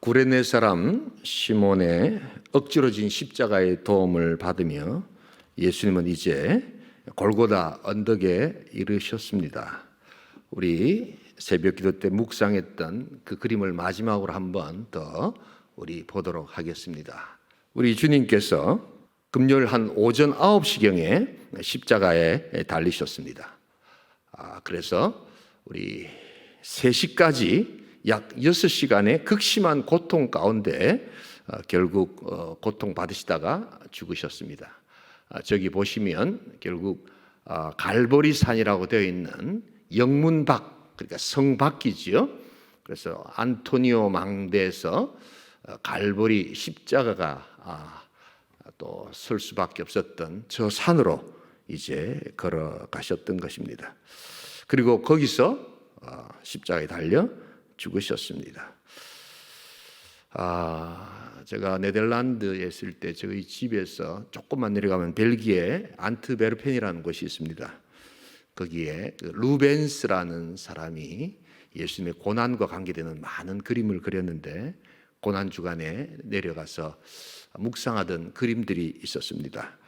구레네 사람 시몬의 억지로 진 십자가의 도움을 받으며 예수님은 이제 골고다 언덕에 이르셨습니다. 우리 새벽 기도 때 묵상했던 그 그림을 마지막으로 한 번 더 우리 보도록 하겠습니다. 우리 주님께서 금요일 한 오전 9시경에 십자가에 달리셨습니다. 그래서 우리 3시까지 약 6시간의 극심한 고통 가운데 결국 고통받으시다가 죽으셨습니다. 저기 보시면 결국 갈보리 산이라고 되어 있는 영문박, 그러니까 성박이지요. 그래서 안토니오 망대에서 갈보리 십자가가 또 설 수밖에 없었던 저 산으로 이제 걸어가셨던 것입니다. 그리고 거기서 십자가에 달려 죽으셨습니다. 제가 네덜란드에 있을 때 저희 집에서 조금만 내려가면 벨기에 안트베르펜이라는 곳이 있습니다. 거기에 루벤스라는 사람이 예수님의 고난과 관계되는 많은 그림을 그렸는데 고난 주간에 내려가서 묵상하던 그림들이 있었습니다.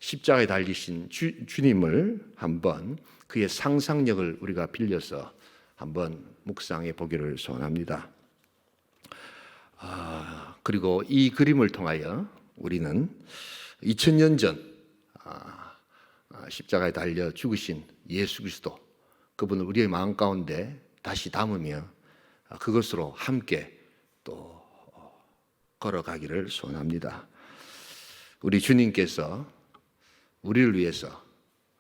십자가에 달리신 주님을 한번 그의 상상력을 우리가 빌려서 한번 묵상해 보기를 소원합니다. 그리고 이 그림을 통하여 우리는 2000년 전 십자가에 달려 죽으신 예수 그리스도, 그분을 우리의 마음 가운데 다시 담으며 그것으로 함께 또 걸어가기를 소원합니다. 우리 주님께서 우리를 위해서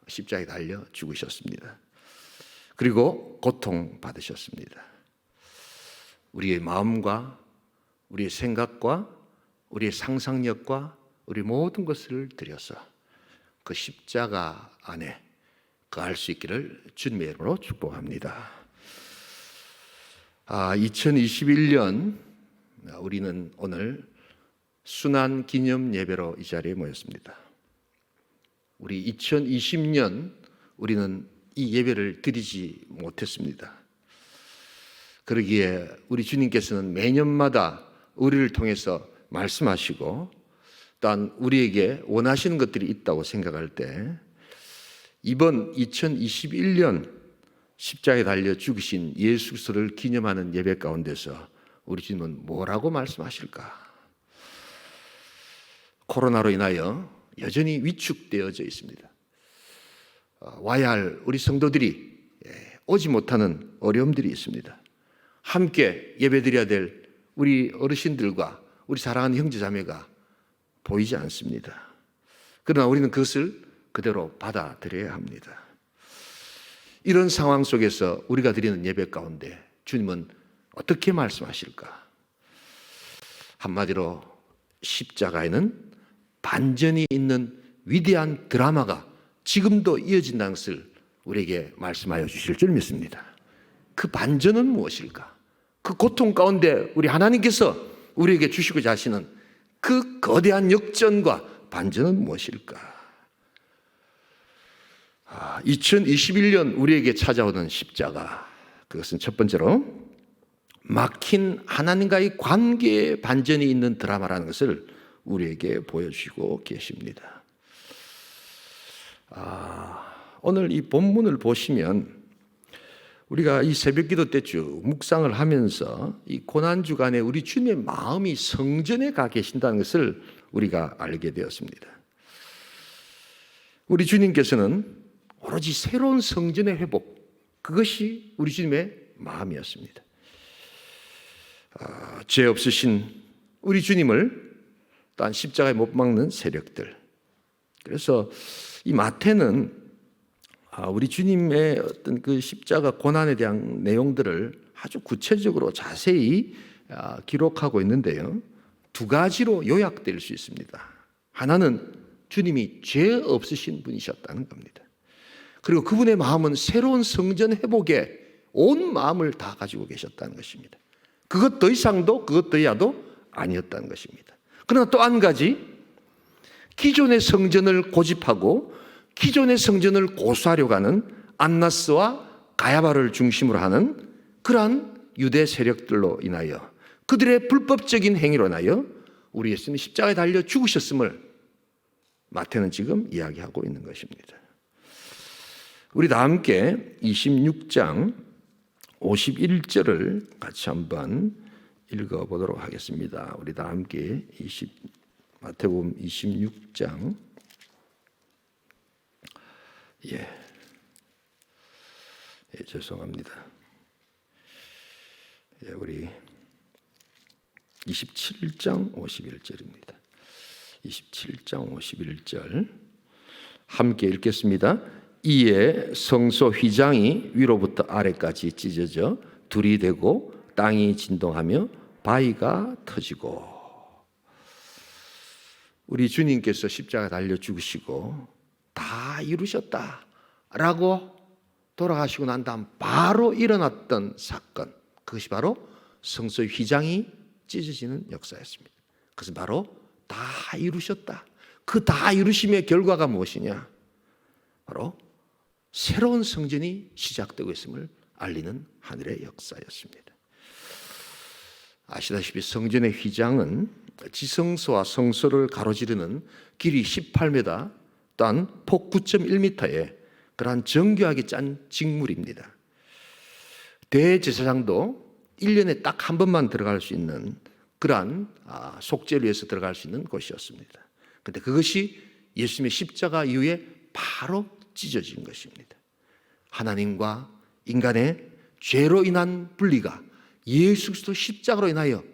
십자가에 달려 죽으셨습니다. 그리고 고통받으셨습니다. 우리의 마음과 우리의 생각과 우리의 상상력과 우리 모든 것을 들여서 그 십자가 안에 거할 수 있기를 주님의 이름으로 축복합니다. 2021년 우리는 오늘 순환 기념 예배로 이 자리에 모였습니다. 우리 2020년 우리는 이 예배를 드리지 못했습니다. 그러기에 우리 주님께서는 매년마다 우리를 통해서 말씀하시고 또한 우리에게 원하시는 것들이 있다고 생각할 때 이번 2021년 십자가에 달려 죽으신 예수 그리스도를 기념하는 예배 가운데서 우리 주님은 뭐라고 말씀하실까? 코로나로 인하여 여전히 위축되어져 있습니다. 와야 할 우리 성도들이 오지 못하는 어려움들이 있습니다. 함께 예배드려야 될 우리 어르신들과 우리 사랑하는 형제자매가 보이지 않습니다. 그러나 우리는 그것을 그대로 받아들여야 합니다. 이런 상황 속에서 우리가 드리는 예배 가운데 주님은 어떻게 말씀하실까? 한마디로 십자가에는 반전이 있는 위대한 드라마가 지금도 이어진다는 것을 우리에게 말씀하여 주실 줄 믿습니다. 그 반전은 무엇일까? 그 고통 가운데 우리 하나님께서 우리에게 주시고자 하시는 그 거대한 역전과 반전은 무엇일까? 2021년 우리에게 찾아오는 십자가, 그것은 첫 번째로 막힌 하나님과의 관계에 반전이 있는 드라마라는 것을 우리에게 보여주시고 계십니다. 오늘 이 본문을 보시면 우리가 이 새벽 기도 때 쭉 묵상을 하면서 이 고난주간에 우리 주님의 마음이 성전에 가 계신다는 것을 우리가 알게 되었습니다. 우리 주님께서는 오로지 새로운 성전의 회복, 그것이 우리 주님의 마음이었습니다. 죄 없으신 우리 주님을 또한 십자가에 못 박는 세력들, 그래서 이 마태는 우리 주님의 어떤 그 십자가 고난에 대한 내용들을 아주 구체적으로 자세히 기록하고 있는데요. 두 가지로 요약될 수 있습니다. 하나는 주님이 죄 없으신 분이셨다는 겁니다. 그리고 그분의 마음은 새로운 성전 회복에 온 마음을 다 가지고 계셨다는 것입니다. 그것 더 이상도 그것 더 이하도 아니었다는 것입니다. 그러나 또 한 가지, 기존의 성전을 고집하고 기존의 성전을 고수하려고 하는 안나스와 가야바를 중심으로 하는 그러한 유대 세력들로 인하여 그들의 불법적인 행위로 인하여 우리 예수님이 십자가에 달려 죽으셨음을 마태는 지금 이야기하고 있는 것입니다. 우리 다 함께 26장 51절을 같이 한번 읽어보도록 하겠습니다. 우리 다 함께 마태복음 26장 죄송합니다. 우리 27장 51절입니다. 27장 51절 함께 읽겠습니다. 이에 성소 휘장이 위로부터 아래까지 찢어져 둘이 되고 땅이 진동하며 바위가 터지고. 우리 주님께서 십자가 달려 죽으시고 다 이루셨다라고 돌아가시고 난 다음 바로 일어났던 사건, 그것이 바로 성소의 휘장이 찢어지는 역사였습니다. 그것은 바로 다 이루셨다. 그 다 이루심의 결과가 무엇이냐? 바로 새로운 성전이 시작되고 있음을 알리는 하늘의 역사였습니다. 아시다시피 성전의 휘장은 지성소와 성소를 가로지르는 길이 18m, 또한 폭 9.1m의 그러한 정교하게 짠 직물입니다. 대제사장도 1년에 딱 한 번만 들어갈 수 있는 그러한 속죄를 위해서 들어갈 수 있는 곳이었습니다. 그런데 그것이 예수님의 십자가 이후에 바로 찢어진 것입니다. 하나님과 인간의 죄로 인한 분리가 예수 그리스도 십자가로 인하여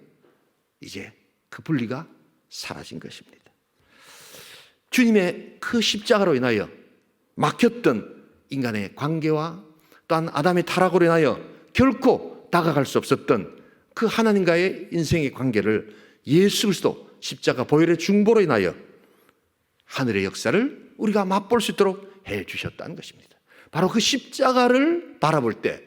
이제 그 분리가 사라진 것입니다. 주님의 그 십자가로 인하여 막혔던 인간의 관계와 또한 아담의 타락으로 인하여 결코 다가갈 수 없었던 그 하나님과의 인생의 관계를 예수 그리스도 십자가 보혈의 중보로 인하여 하늘의 역사를 우리가 맛볼 수 있도록 해 주셨다는 것입니다. 바로 그 십자가를 바라볼 때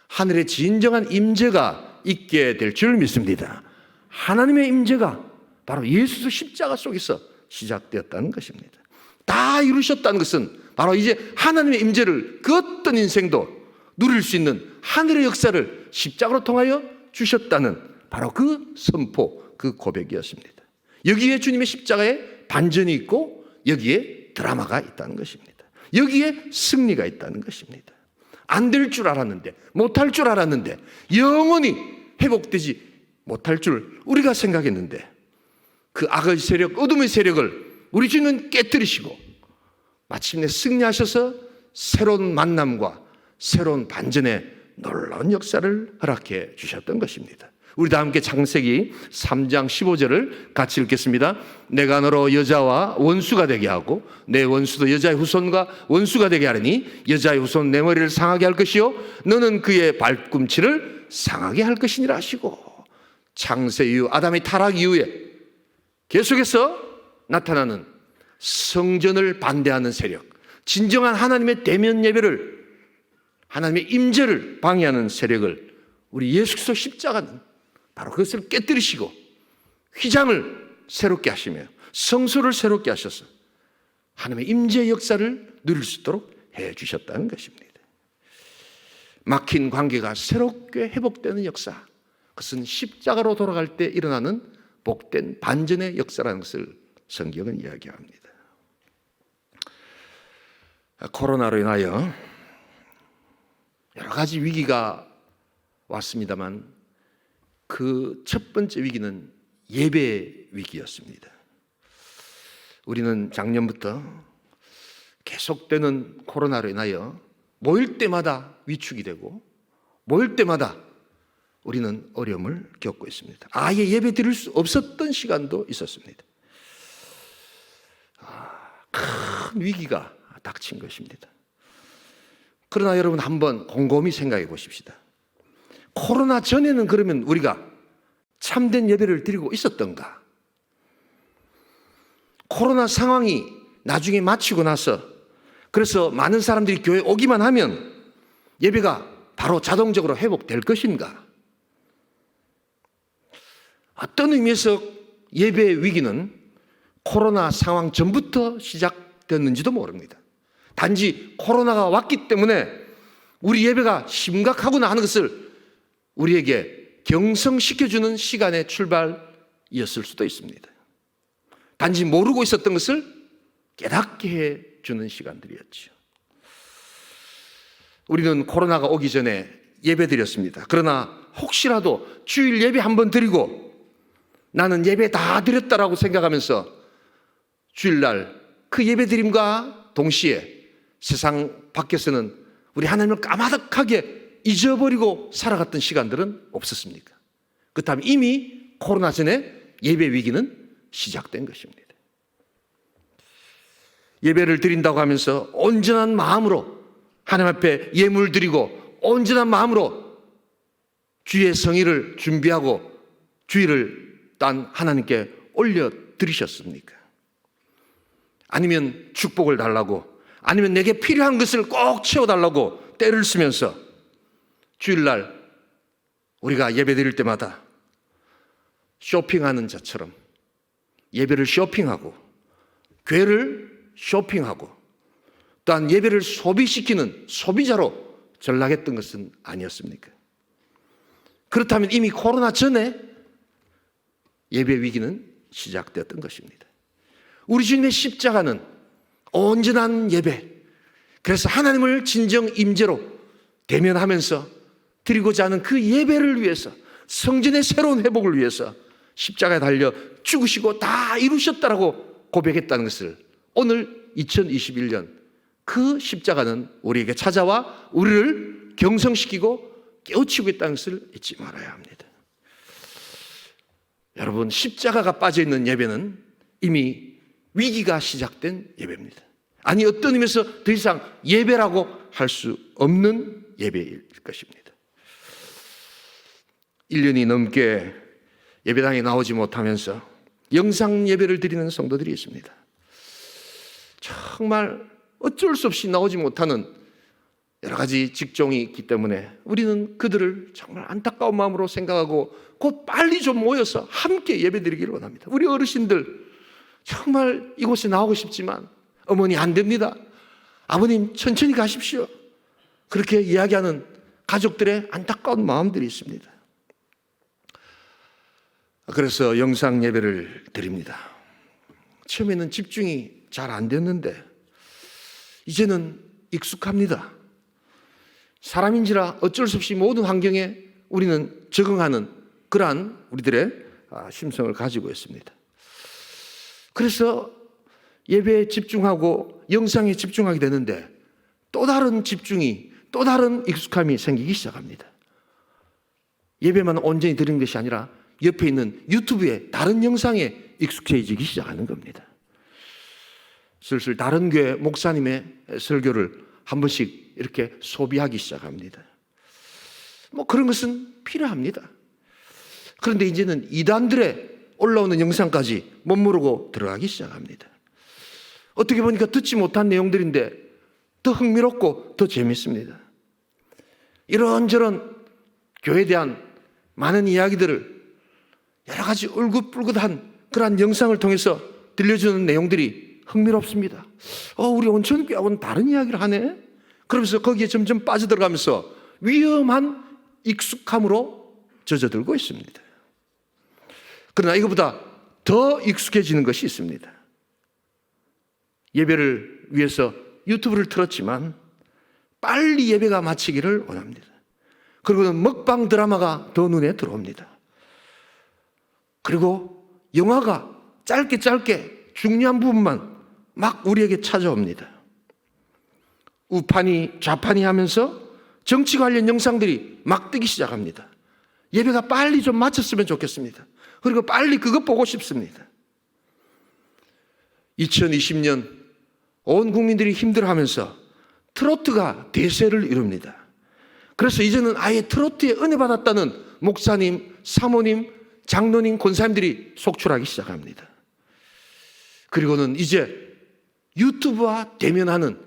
하늘의 진정한 임재가 있게 될 줄 믿습니다. 하나님의 임재가 바로 예수 십자가 속에서 시작되었다는 것입니다. 다 이루셨다는 것은 바로 이제 하나님의 임재를 그 어떤 인생도 누릴 수 있는 하늘의 역사를 십자가로 통하여 주셨다는 바로 그 선포, 그 고백이었습니다. 여기에 주님의 십자가에 반전이 있고 여기에 드라마가 있다는 것입니다. 여기에 승리가 있다는 것입니다. 안 될 줄 알았는데, 못할 줄 알았는데, 영원히 회복되지 못할 줄 우리가 생각했는데 그 악의 세력, 어둠의 세력을 우리 주님은 깨뜨리시고 마침내 승리하셔서 새로운 만남과 새로운 반전의 놀라운 역사를 허락해 주셨던 것입니다. 우리 다 함께 창세기 3장 15절을 같이 읽겠습니다. 내가 너로 여자와 원수가 되게 하고 내 원수도 여자의 후손과 원수가 되게 하리니 여자의 후손 내 머리를 상하게 할 것이요 너는 그의 발꿈치를 상하게 할 것이니라 하시고, 창세 이후 아담의 타락 이후에 계속해서 나타나는 성전을 반대하는 세력, 진정한 하나님의 대면 예배를, 하나님의 임재를 방해하는 세력을 우리 예수 그리스도 십자가는 바로 그것을 깨뜨리시고 휘장을 새롭게 하시며 성소를 새롭게 하셔서 하나님의 임재 역사를 누릴 수 있도록 해 주셨다는 것입니다. 막힌 관계가 새롭게 회복되는 역사, 그것은 십자가로 돌아갈 때 일어나는 복된 반전의 역사라는 것을 성경은 이야기합니다. 코로나로 인하여 여러 가지 위기가 왔습니다만 그 첫 번째 위기는 예배 위기였습니다. 우리는 작년부터 계속되는 코로나로 인하여 모일 때마다 위축이 되고 모일 때마다 우리는 어려움을 겪고 있습니다. 아예 예배 드릴 수 없었던 시간도 있었습니다. 큰 위기가 닥친 것입니다. 그러나 여러분 한번 곰곰이 생각해 보십시다. 코로나 전에는 그러면 우리가 참된 예배를 드리고 있었던가? 코로나 상황이 나중에 마치고 나서 그래서 많은 사람들이 교회에 오기만 하면 예배가 바로 자동적으로 회복될 것인가? 어떤 의미에서 예배의 위기는 코로나 상황 전부터 시작됐는지도 모릅니다. 단지 코로나가 왔기 때문에 우리 예배가 심각하구나 하는 것을 우리에게 경성시켜주는 시간의 출발이었을 수도 있습니다. 단지 모르고 있었던 것을 깨닫게 해주는 시간들이었죠. 우리는 코로나가 오기 전에 예배 드렸습니다. 그러나 혹시라도 주일 예배 한번 드리고 나는 예배 다 드렸다라고 생각하면서 주일날 그 예배 드림과 동시에 세상 밖에서는 우리 하나님을 까마득하게 잊어버리고 살아갔던 시간들은 없었습니까? 그렇다면 이미 코로나 전에 예배 위기는 시작된 것입니다. 예배를 드린다고 하면서 온전한 마음으로 하나님 앞에 예물 드리고 온전한 마음으로 주의 성의를 준비하고 주의를 딴 하나님께 올려드리셨습니까? 아니면 축복을 달라고, 아니면 내게 필요한 것을 꼭 채워달라고 때를 쓰면서 주일날 우리가 예배 드릴 때마다 쇼핑하는 자처럼 예배를 쇼핑하고 교회를 쇼핑하고 또한 예배를 소비시키는 소비자로 전락했던 것은 아니었습니까? 그렇다면 이미 코로나 전에 예배 위기는 시작되었던 것입니다. 우리 주님의 십자가는 온전한 예배, 그래서 하나님을 진정 임재로 대면하면서 드리고자 하는 그 예배를 위해서, 성전의 새로운 회복을 위해서 십자가에 달려 죽으시고 다 이루셨다라고 고백했다는 것을 오늘 2021년 그 십자가는 우리에게 찾아와 우리를 경성시키고 깨우치고 있다는 것을 잊지 말아야 합니다. 여러분, 십자가가 빠져있는 예배는 이미 위기가 시작된 예배입니다. 아니, 어떤 의미에서 더 이상 예배라고 할 수 없는 예배일 것입니다. 1년이 넘게 예배당에 나오지 못하면서 영상 예배를 드리는 성도들이 있습니다. 정말 어쩔 수 없이 나오지 못하는 여러 가지 직종이 있기 때문에 우리는 그들을 정말 안타까운 마음으로 생각하고 곧 빨리 좀 모여서 함께 예배드리기를 원합니다. 우리 어르신들 정말 이곳에 나오고 싶지만 어머니 안 됩니다. 아버님 천천히 가십시오. 그렇게 이야기하는 가족들의 안타까운 마음들이 있습니다. 그래서 영상 예배를 드립니다. 처음에는 집중이 잘 안 됐는데 이제는 익숙합니다. 사람인지라 어쩔 수 없이 모든 환경에 우리는 적응하는 그러한 우리들의 심성을 가지고 있습니다. 그래서 예배에 집중하고 영상에 집중하게 되는데 또 다른 집중이, 또 다른 익숙함이 생기기 시작합니다. 예배만 온전히 드리는 것이 아니라 옆에 있는 유튜브의 다른 영상에 익숙해지기 시작하는 겁니다. 슬슬 다른 교회 목사님의 설교를 한 번씩 이렇게 소비하기 시작합니다. 그런 것은 필요합니다. 그런데 이제는 이단들의 올라오는 영상까지 멋모르고 들어가기 시작합니다. 어떻게 보니까 듣지 못한 내용들인데 더 흥미롭고 더 재밌습니다. 이런저런 교회에 대한 많은 이야기들을 여러 가지 울긋불긋한 그러한 영상을 통해서 들려주는 내용들이 흥미롭습니다. 우리 온천교회하고는 다른 이야기를 하네? 그러면서 거기에 점점 빠져들어가면서 위험한 익숙함으로 젖어들고 있습니다. 그러나 이것보다 더 익숙해지는 것이 있습니다. 예배를 위해서 유튜브를 틀었지만 빨리 예배가 마치기를 원합니다. 그리고는 먹방 드라마가 더 눈에 들어옵니다. 그리고 영화가 짧게 중요한 부분만 막 우리에게 찾아옵니다. 우판이 좌판이 하면서 정치 관련 영상들이 막 뜨기 시작합니다. 예배가 빨리 좀 마쳤으면 좋겠습니다. 그리고 빨리 그것 보고 싶습니다. 2020년 온 국민들이 힘들어하면서 트로트가 대세를 이룹니다. 그래서 이제는 아예 트로트에 은혜 받았다는 목사님, 사모님, 장로님, 권사님들이 속출하기 시작합니다. 그리고는 이제 유튜브와 대면하는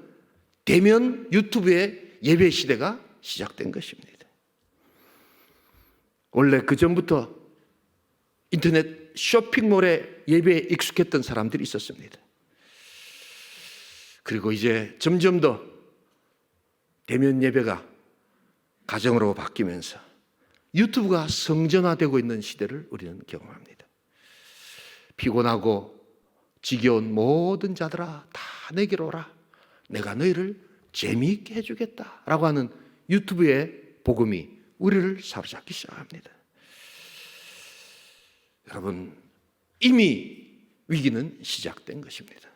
대면 유튜브의 예배 시대가 시작된 것입니다. 원래 그 전부터 인터넷 쇼핑몰에 예배에 익숙했던 사람들이 있었습니다. 그리고 이제 점점 더 대면 예배가 가정으로 바뀌면서 유튜브가 성전화되고 있는 시대를 우리는 경험합니다. 피곤하고 지겨운 모든 자들아 다 내게로 오라. 내가 너희를 재미있게 해주겠다 라고 하는 유튜브의 복음이 우리를 사로잡기 시작합니다. 여러분, 이미 위기는 시작된 것입니다.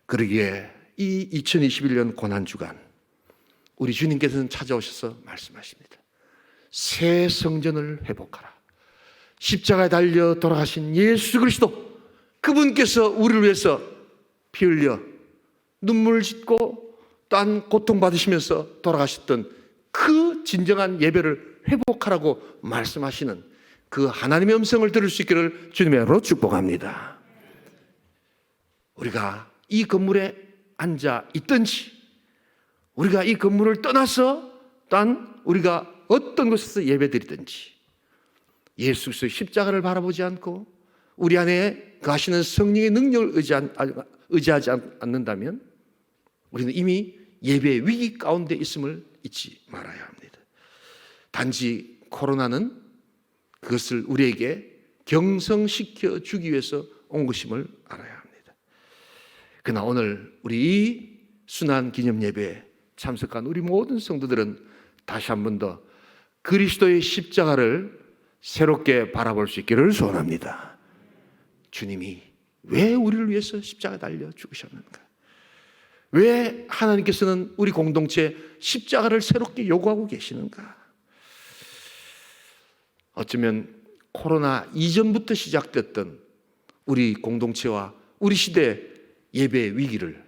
그러기에 이 2021년 고난주간 우리 주님께서는 찾아오셔서 말씀하십니다. 새 성전을 회복하라. 십자가에 달려 돌아가신 예수 그리스도, 그분께서 우리를 위해서 피 흘려 눈물을 짓고 또한 고통받으시면서 돌아가셨던 그 진정한 예배를 회복하라고 말씀하시는 그 하나님의 음성을 들을 수 있기를 주님의 이름으로 축복합니다. 우리가 이 건물에 앉아 있든지, 우리가 이 건물을 떠나서 또한 우리가 어떤 곳에서 예배드리든지, 예수 그리스도의 십자가를 바라보지 않고 우리 안에 거하시는 성령의 능력을 의지하지 않는다면 우리는 이미 예배의 위기 가운데 있음을 잊지 말아야 합니다. 단지 코로나는 그것을 우리에게 경성시켜 주기 위해서 온 것임을 알아야 합니다. 그러나 오늘 우리 이 순환 기념 예배에 참석한 우리 모든 성도들은 다시 한 번 더 그리스도의 십자가를 새롭게 바라볼 수 있기를 소원합니다. 주님이 왜 우리를 위해서 십자가에 달려 죽으셨는가? 왜 하나님께서는 우리 공동체에 십자가를 새롭게 요구하고 계시는가? 어쩌면 코로나 이전부터 시작됐던 우리 공동체와 우리 시대 예배의 위기를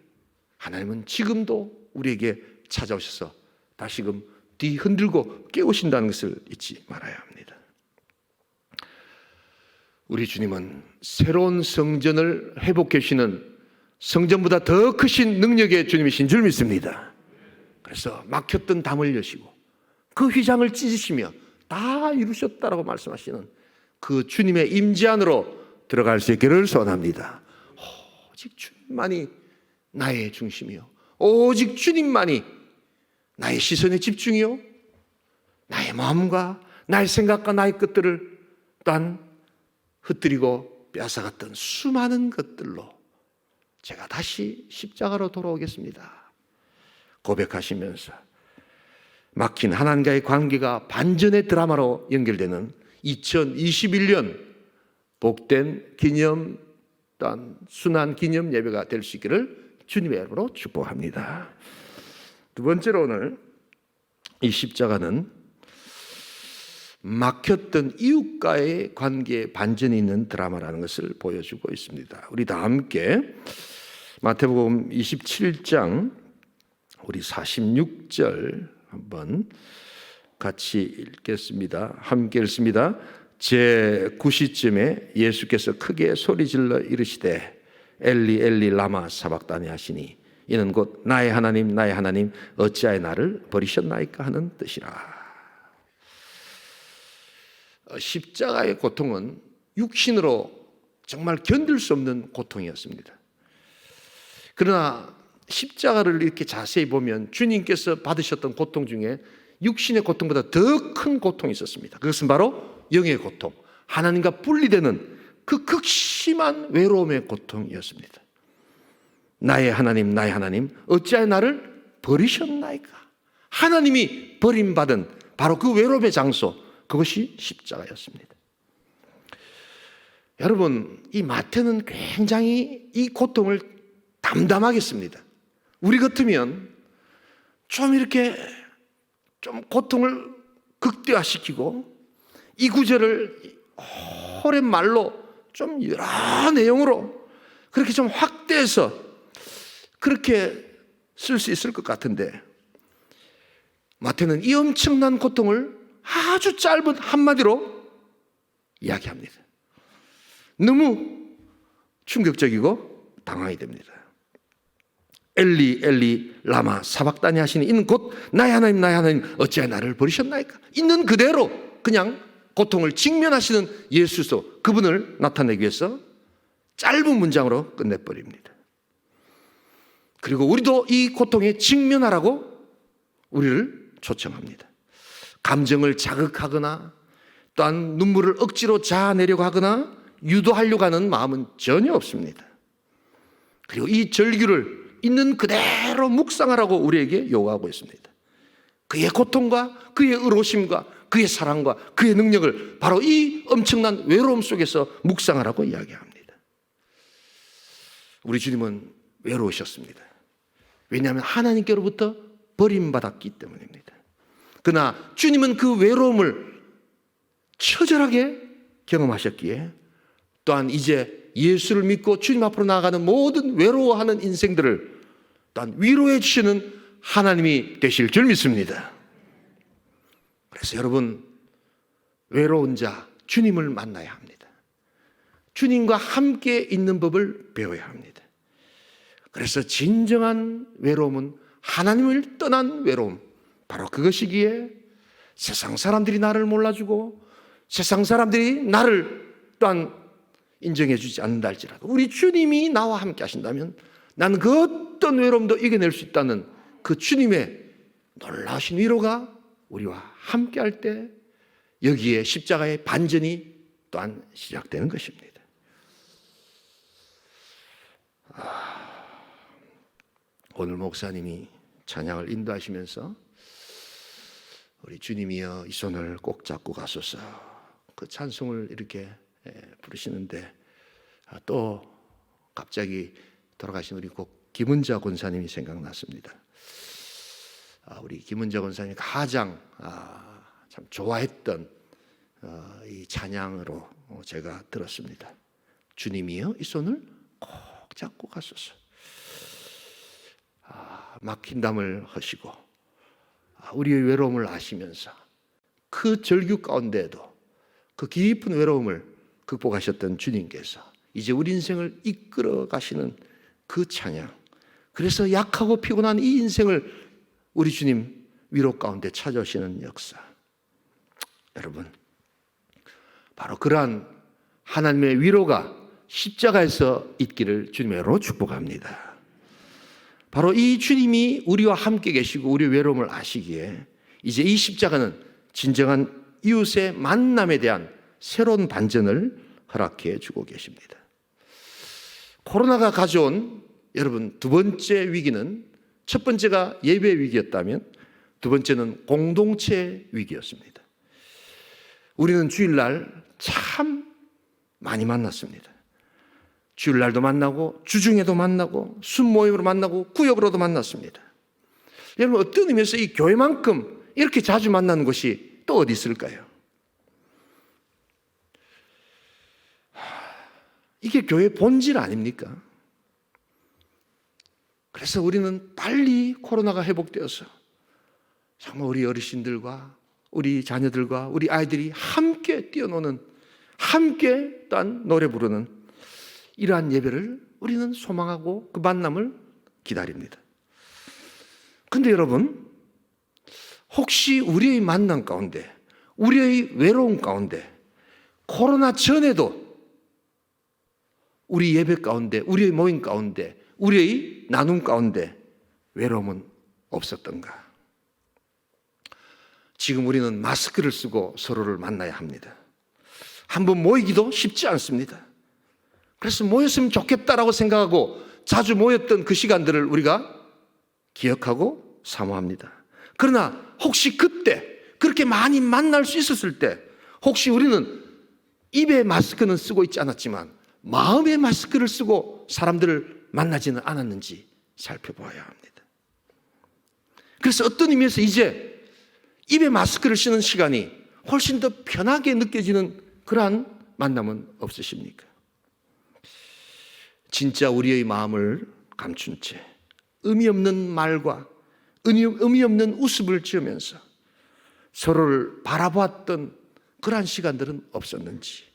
하나님은 지금도 우리에게 찾아오셔서 다시금 뒤흔들고 깨우신다는 것을 잊지 말아야 합니다. 우리 주님은 새로운 성전을 회복해 주시는 성전보다 더 크신 능력의 주님이신 줄 믿습니다. 그래서 막혔던 담을 여시고 그 휘장을 찢으시며 다 이루셨다라고 말씀하시는 그 주님의 임재 안으로 들어갈 수 있기를 소원합니다. 오직 주님만이 나의 중심이요, 오직 주님만이 나의 시선의 집중이요, 나의 마음과 나의 생각과 나의 것들을 또한 흩뜨리고 빼앗아갔던 수많은 것들로 제가 다시 십자가로 돌아오겠습니다 고백하시면서 막힌 하나님과의 관계가 반전의 드라마로 연결되는 2021년 복된 기념 또한 순환 기념 예배가 될 수 있기를 주님의 이름으로 축복합니다. 두 번째로 오늘 이 십자가는 막혔던 이웃과의 관계에 반전이 있는 드라마라는 것을 보여주고 있습니다. 우리 다 함께 마태복음 27장 우리 46절 한번 같이 읽겠습니다. 함께 읽습니다. 제9시쯤에 예수께서 크게 소리질러 이르시되 엘리 엘리 라마 사박다니 하시니 이는 곧 나의 하나님 나의 하나님 어찌하여 나를 버리셨나이까 하는 뜻이라. 십자가의 고통은 육신으로 정말 견딜 수 없는 고통이었습니다. 그러나 십자가를 이렇게 자세히 보면 주님께서 받으셨던 고통 중에 육신의 고통보다 더 큰 고통이 있었습니다. 그것은 바로 영의 고통, 하나님과 분리되는 그 극심한 외로움의 고통이었습니다. 나의 하나님 나의 하나님 어찌하여 나를 버리셨나이까. 하나님이 버림받은 바로 그 외로움의 장소, 그것이 십자가였습니다. 여러분, 이 마태는 굉장히 이 고통을 담담하겠습니다. 우리 같으면 좀 이렇게 좀 고통을 극대화시키고 이 구절을 오랜 말로 좀 여러 내용으로 그렇게 좀 확대해서 그렇게 쓸 수 있을 것 같은데 마태는 이 엄청난 고통을 아주 짧은 한마디로 이야기합니다. 너무 충격적이고 당황이 됩니다. 엘리 엘리 라마 사박다니 하시니 이는 곧 나의 하나님 나의 하나님 어찌하여 나를 버리셨나이까. 있는 그대로 그냥 고통을 직면하시는 예수서 그분을 나타내기 위해서 짧은 문장으로 끝내버립니다. 그리고 우리도 이 고통에 직면하라고 우리를 초청합니다. 감정을 자극하거나 또한 눈물을 억지로 자아내려고 하거나 유도하려고 하는 마음은 전혀 없습니다. 그리고 이 절규를 있는 그대로 묵상하라고 우리에게 요구하고 있습니다. 그의 고통과 그의 의로심과 그의 사랑과 그의 능력을 바로 이 엄청난 외로움 속에서 묵상하라고 이야기합니다. 우리 주님은 외로우셨습니다. 왜냐하면 하나님께로부터 버림받았기 때문입니다. 그러나 주님은 그 외로움을 처절하게 경험하셨기에 또한 이제 예수를 믿고 주님 앞으로 나아가는 모든 외로워하는 인생들을 또한 위로해 주시는 하나님이 되실 줄 믿습니다. 그래서 여러분, 외로운 자 주님을 만나야 합니다. 주님과 함께 있는 법을 배워야 합니다. 그래서 진정한 외로움은 하나님을 떠난 외로움, 바로 그것이기에 세상 사람들이 나를 몰라주고 세상 사람들이 나를 또한 인정해 주지 않는다 할지라도 우리 주님이 나와 함께 하신다면 나는 그 어떤 외로움도 이겨낼 수 있다는 그 주님의 놀라우신 위로가 우리와 함께 할 때 여기에 십자가의 반전이 또한 시작되는 것입니다. 오늘 목사님이 찬양을 인도하시면서 우리 주님이여 이 손을 꼭 잡고 가소서, 그 찬송을 이렇게 부르시는데 또 갑자기 돌아가신 우리 김은자 권사님이 생각났습니다. 우리 김은자 권사님이 가장 참 좋아했던 이 찬양으로 제가 들었습니다. 주님이여 이 손을 꼭 잡고 가소서. 막힌 담을 하시고 우리의 외로움을 아시면서 그 절규 가운데에도 그 깊은 외로움을 극복하셨던 주님께서 이제 우리 인생을 이끌어 가시는 그 찬양, 그래서 약하고 피곤한 이 인생을 우리 주님 위로 가운데 찾아오시는 역사, 여러분 바로 그러한 하나님의 위로가 십자가에서 있기를 주님으로 축복합니다. 바로 이 주님이 우리와 함께 계시고 우리의 외로움을 아시기에 이제 이 십자가는 진정한 이웃의 만남에 대한 새로운 반전을 허락해 주고 계십니다. 코로나가 가져온 여러분 두 번째 위기는, 첫 번째가 예배 위기였다면 두 번째는 공동체 위기였습니다. 우리는 주일날 참 많이 만났습니다. 주일날도 만나고 주중에도 만나고 순모임으로 만나고 구역으로도 만났습니다. 여러분 어떤 의미에서 이 교회만큼 이렇게 자주 만나는 곳이 또 어디 있을까요? 이게 교회의 본질 아닙니까? 그래서 우리는 빨리 코로나가 회복되어서 정말 우리 어르신들과 우리 자녀들과 우리 아이들이 함께 뛰어노는, 함께 또한 노래 부르는 이러한 예배를 우리는 소망하고 그 만남을 기다립니다. 그런데 여러분, 혹시 우리의 만남 가운데, 우리의 외로움 가운데 코로나 전에도 우리 예배 가운데, 우리의 모임 가운데, 우리의 나눔 가운데 외로움은 없었던가? 지금 우리는 마스크를 쓰고 서로를 만나야 합니다. 한번 모이기도 쉽지 않습니다. 그래서 모였으면 좋겠다라고 생각하고 자주 모였던 그 시간들을 우리가 기억하고 사모합니다. 그러나 혹시 그때 그렇게 많이 만날 수 있었을 때 혹시 우리는 입에 마스크는 쓰고 있지 않았지만 마음의 마스크를 쓰고 사람들을 만나지는 않았는지 살펴봐야 합니다. 그래서 어떤 의미에서 이제 입에 마스크를 쓰는 시간이 훨씬 더 편하게 느껴지는 그러한 만남은 없으십니까? 진짜 우리의 마음을 감춘 채 의미 없는 말과 의미 없는 웃음을 지으면서 서로를 바라보았던 그러한 시간들은 없었는지,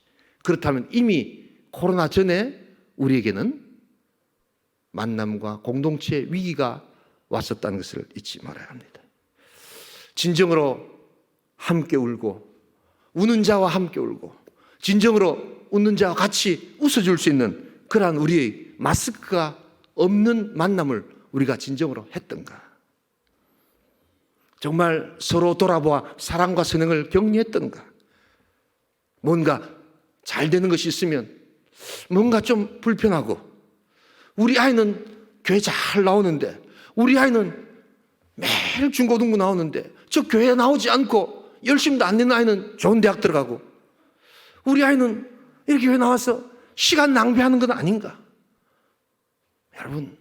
그렇다면 이미 코로나 전에 우리에게는 만남과 공동체의 위기가 왔었다는 것을 잊지 말아야 합니다. 진정으로 함께 울고 우는 자와 함께 울고 진정으로 웃는 자와 같이 웃어줄 수 있는 그러한 우리의 마스크가 없는 만남을 우리가 진정으로 했던가? 정말 서로 돌아보아 사랑과 선행을 격려했던가? 뭔가 잘 되는 것이 있으면 뭔가 좀 불편하고, 우리 아이는 교회 잘 나오는데, 우리 아이는 매일 중고등부 나오는데 저 교회 나오지 않고 열심히도 안 되는 아이는 좋은 대학 들어가고, 우리 아이는 이렇게 교회 나와서 시간 낭비하는 건 아닌가? 여러분,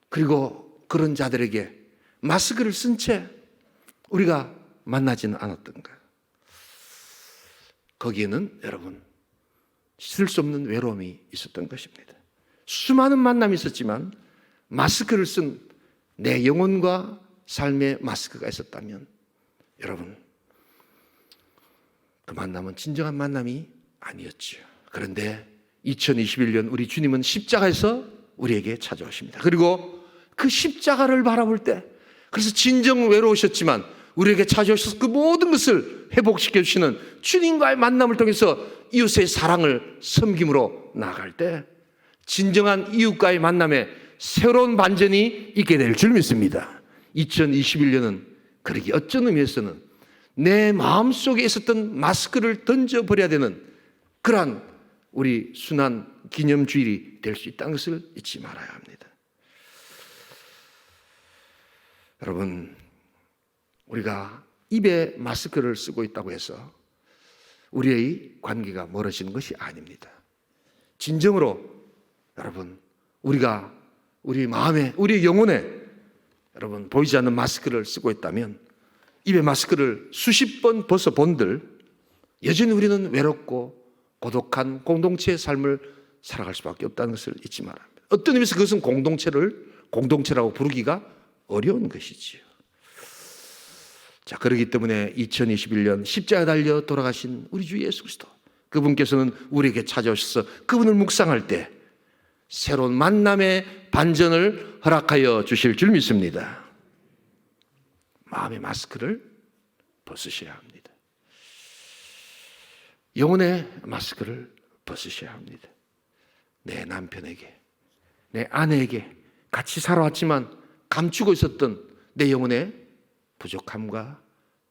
그리고 그런 자들에게 마스크를 쓴 채 우리가 만나지는 않았던가? 거기에는 여러분, 씻을 수 없는 외로움이 있었던 것입니다. 수많은 만남이 있었지만 마스크를 쓴 내 영혼과 삶의 마스크가 있었다면, 여러분, 그 만남은 진정한 만남이 아니었지요. 그런데 2021년 우리 주님은 십자가에서 우리에게 찾아오십니다. 그리고 그 십자가를 바라볼 때, 그래서 진정 외로우셨지만 우리에게 찾아오셔서 그 모든 것을 회복시켜 주시는 주님과의 만남을 통해서 이웃의 사랑을 섬김으로 나아갈 때, 진정한 이웃과의 만남에 새로운 반전이 있게 될 줄 믿습니다. 2021년은 그러기 어쩐 의미에서는 내 마음속에 있었던 마스크를 던져버려야 되는 그러한 우리 순환 기념주일이 될 수 있다는 것을 잊지 말아야 합니다. 여러분, 우리가 입에 마스크를 쓰고 있다고 해서 우리의 관계가 멀어지는 것이 아닙니다. 진정으로 여러분, 우리가 우리 마음에, 우리 영혼에 여러분 보이지 않는 마스크를 쓰고 있다면, 입에 마스크를 수십 번 벗어본들 여전히 우리는 외롭고 고독한 공동체의 삶을 살아갈 수밖에 없다는 것을 잊지 말아야 합니다. 어떤 의미에서 그것은 공동체라고 부르기가 어려운 것이지요. 자, 그렇기 때문에 2021년 십자가에 달려 돌아가신 우리 주 예수 그리스도, 그분께서는 우리에게 찾아오셔서 그분을 묵상할 때 새로운 만남의 반전을 허락하여 주실 줄 믿습니다. 마음의 마스크를 벗으셔야 합니다. 영혼의 마스크를 벗으셔야 합니다. 내 남편에게, 내 아내에게 같이 살아왔지만 감추고 있었던 내 영혼의 부족함과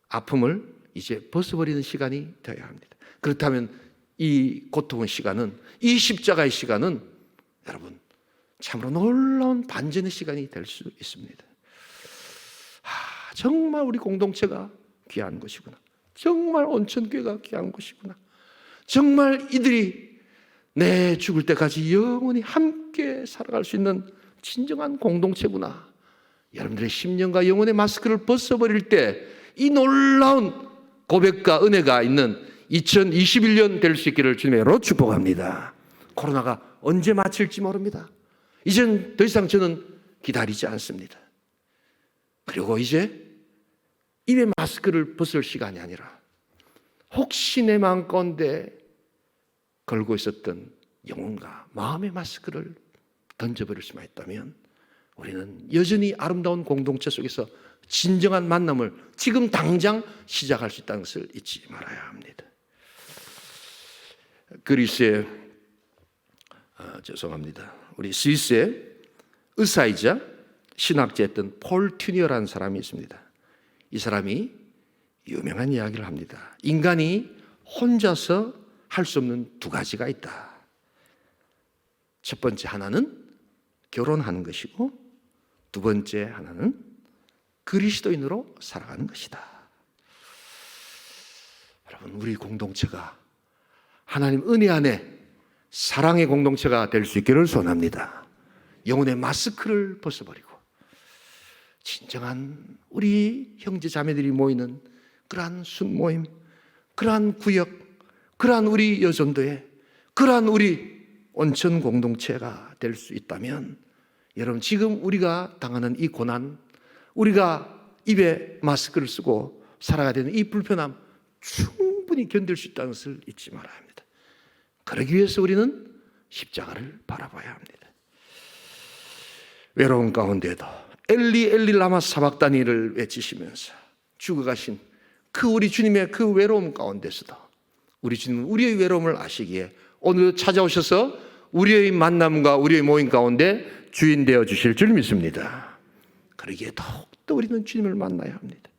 아픔을 이제 벗어버리는 시간이 되어야 합니다. 그렇다면 이 고통의 시간은, 이 십자가의 시간은 여러분 참으로 놀라운 반전의 시간이 될 수 있습니다. 정말 우리 공동체가 귀한 것이구나. 정말 온천교회가 귀한 것이구나. 정말 이들이 내 죽을 때까지 영원히 함께 살아갈 수 있는 진정한 공동체구나. 여러분들의 심령과 영혼의 마스크를 벗어버릴 때 이 놀라운 고백과 은혜가 있는 2021년 될 수 있기를 주님으로 축복합니다. 코로나가 언제 마칠지 모릅니다. 이젠 더 이상 저는 기다리지 않습니다. 그리고 이제 입에 마스크를 벗을 시간이 아니라 혹시 내 마음 가운데 걸고 있었던 영혼과 마음의 마스크를 던져버릴 수만 있다면 우리는 여전히 아름다운 공동체 속에서 진정한 만남을 지금 당장 시작할 수 있다는 것을 잊지 말아야 합니다. 그리스의 우리 스위스의 의사이자 신학자였던 폴 튜니어라는 사람이 있습니다. 이 사람이 유명한 이야기를 합니다. 인간이 혼자서 할 수 없는 두 가지가 있다. 첫 번째 하나는 결혼하는 것이고, 두 번째 하나는 그리스도인으로 살아가는 것이다. 여러분, 우리 공동체가 하나님 은혜 안에 사랑의 공동체가 될 수 있기를 소원합니다. 영혼의 마스크를 벗어버리고 진정한 우리 형제 자매들이 모이는 그러한 순모임, 그러한 구역, 그러한 우리 여전도회, 그러한 우리 온천 공동체가 될 수 있다면, 여러분 지금 우리가 당하는 이 고난, 우리가 입에 마스크를 쓰고 살아가야 되는 이 불편함 충분히 견딜 수 있다는 것을 잊지 말아야 합니다. 그러기 위해서 우리는 십자가를 바라봐야 합니다. 외로운 가운데도 엘리 엘리 라마 사박다니를 외치시면서 죽어가신 그 우리 주님의 그 외로움 가운데서도 우리 주님은 우리의 외로움을 아시기에 오늘 찾아오셔서 우리의 만남과 우리의 모임 가운데 주인 되어 주실 줄 믿습니다. 그러기에 더욱더 우리는 주님을 만나야 합니다.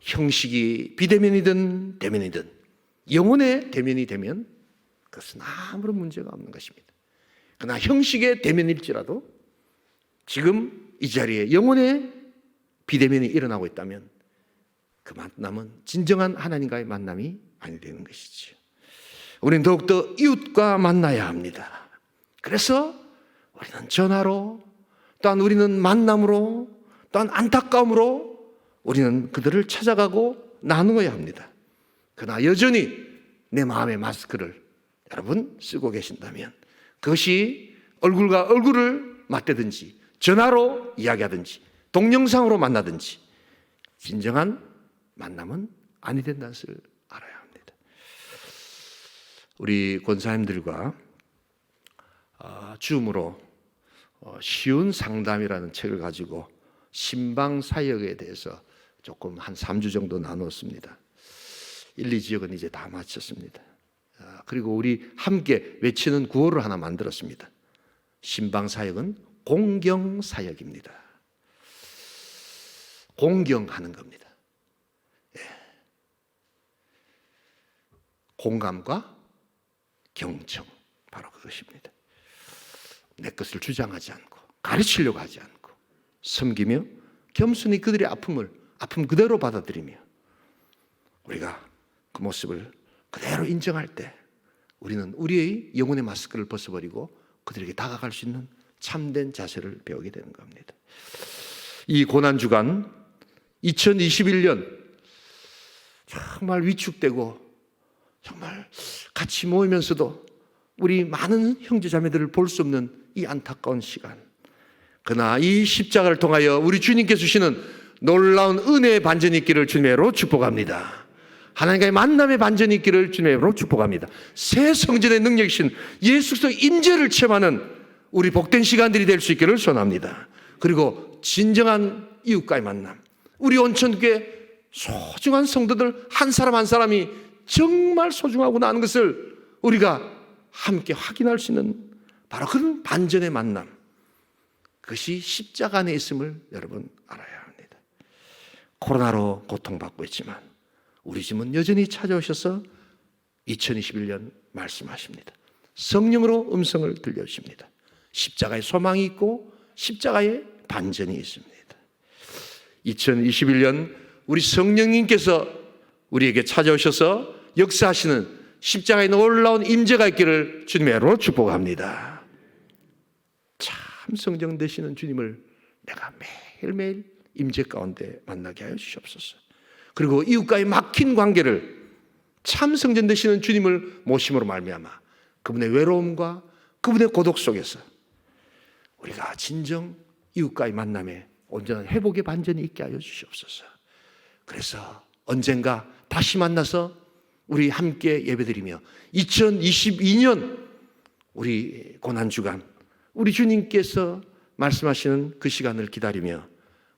형식이 비대면이든 대면이든 영혼의 대면이 되면 그것은 아무런 문제가 없는 것입니다. 그러나 형식의 대면일지라도 지금 이 자리에 영혼의 비대면이 일어나고 있다면 그 만남은 진정한 하나님과의 만남이 아니 되는 것이지요. 우리는 더욱더 이웃과 만나야 합니다. 그래서 우리는 전화로, 또한 우리는 만남으로, 또한 안타까움으로 우리는 그들을 찾아가고 나누어야 합니다. 그러나 여전히 내 마음의 마스크를 여러분 쓰고 계신다면 그것이 얼굴과 얼굴을 맞대든지 전화로 이야기하든지 동영상으로 만나든지 진정한 만남은 아니 된다는 것을 알아야 합니다. 우리 권사님들과 줌으로 쉬운 상담이라는 책을 가지고 신방사역에 대해서 조금 한 3주 정도 나누었습니다. 1, 2지역은 이제 다 마쳤습니다. 그리고 우리 함께 외치는 구호를 하나 만들었습니다. 신방사역은 공경사역입니다. 공경하는 겁니다. 공감과 경청, 바로 그것입니다. 내 것을 주장하지 않고 가르치려고 하지 않고 섬기며 겸손히 그들의 아픔 그대로 받아들이며 우리가 그 모습을 그대로 인정할 때 우리는 우리의 영혼의 마스크를 벗어버리고 그들에게 다가갈 수 있는 참된 자세를 배우게 되는 겁니다. 이 고난주간 2021년 정말 위축되고 정말 같이 모이면서도 우리 많은 형제자매들을 볼 수 없는 이 안타까운 시간, 그러나 이 십자가를 통하여 우리 주님께서 주시는 놀라운 은혜의 반전이 있기를 주님으로 축복합니다. 하나님과의 만남의 반전이 있기를 주님으로 축복합니다. 새 성전의 능력이신 예수 그리스도의 임재를 체험하는 우리 복된 시간들이 될 수 있기를 소원합니다. 그리고 진정한 이웃과의 만남, 우리 온천교회 소중한 성도들 한 사람 한 사람이 정말 소중하구나 하는 것을 우리가 함께 확인할 수 있는 바로 그런 반전의 만남, 그것이 십자가 안에 있음을 여러분 알아야 합니다. 코로나로 고통받고 있지만 우리 집은 여전히 찾아오셔서 2021년 말씀하십니다. 성령으로 음성을 들려주십니다. 십자가의 소망이 있고 십자가의 반전이 있습니다. 2021년 우리 성령님께서 우리에게 찾아오셔서 역사하시는 십자가의 놀라운 임재가 있기를 주님의 이름으로 축복합니다. 참 성령 되시는 주님을 내가 매일매일 임재 가운데 만나게 하여 주시옵소서. 그리고 이웃과의 막힌 관계를 참 성전 되시는 주님을 모심으로 말미암아 그분의 외로움과 그분의 고독 속에서 우리가 진정 이웃과의 만남에 온전한 회복의 반전이 있게 하여 주시옵소서. 그래서 언젠가 다시 만나서 우리 함께 예배드리며 2022년 우리 고난주간 우리 주님께서 말씀하시는 그 시간을 기다리며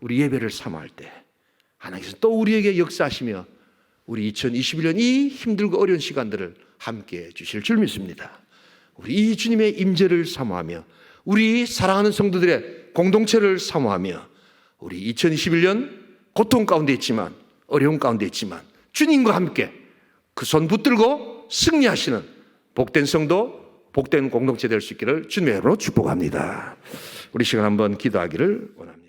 우리 예배를 사모할 때 하나님께서 또 우리에게 역사하시며 우리 2021년 이 힘들고 어려운 시간들을 함께 주실 줄 믿습니다. 우리 이 주님의 임재를 사모하며 우리 사랑하는 성도들의 공동체를 사모하며 우리 2021년 고통 가운데 있지만 어려움 가운데 있지만 주님과 함께 그 손 붙들고 승리하시는 복된 성도, 복된 공동체 될 수 있기를 주님의 이름으로 축복합니다. 우리 시간 한번 기도하기를 원합니다.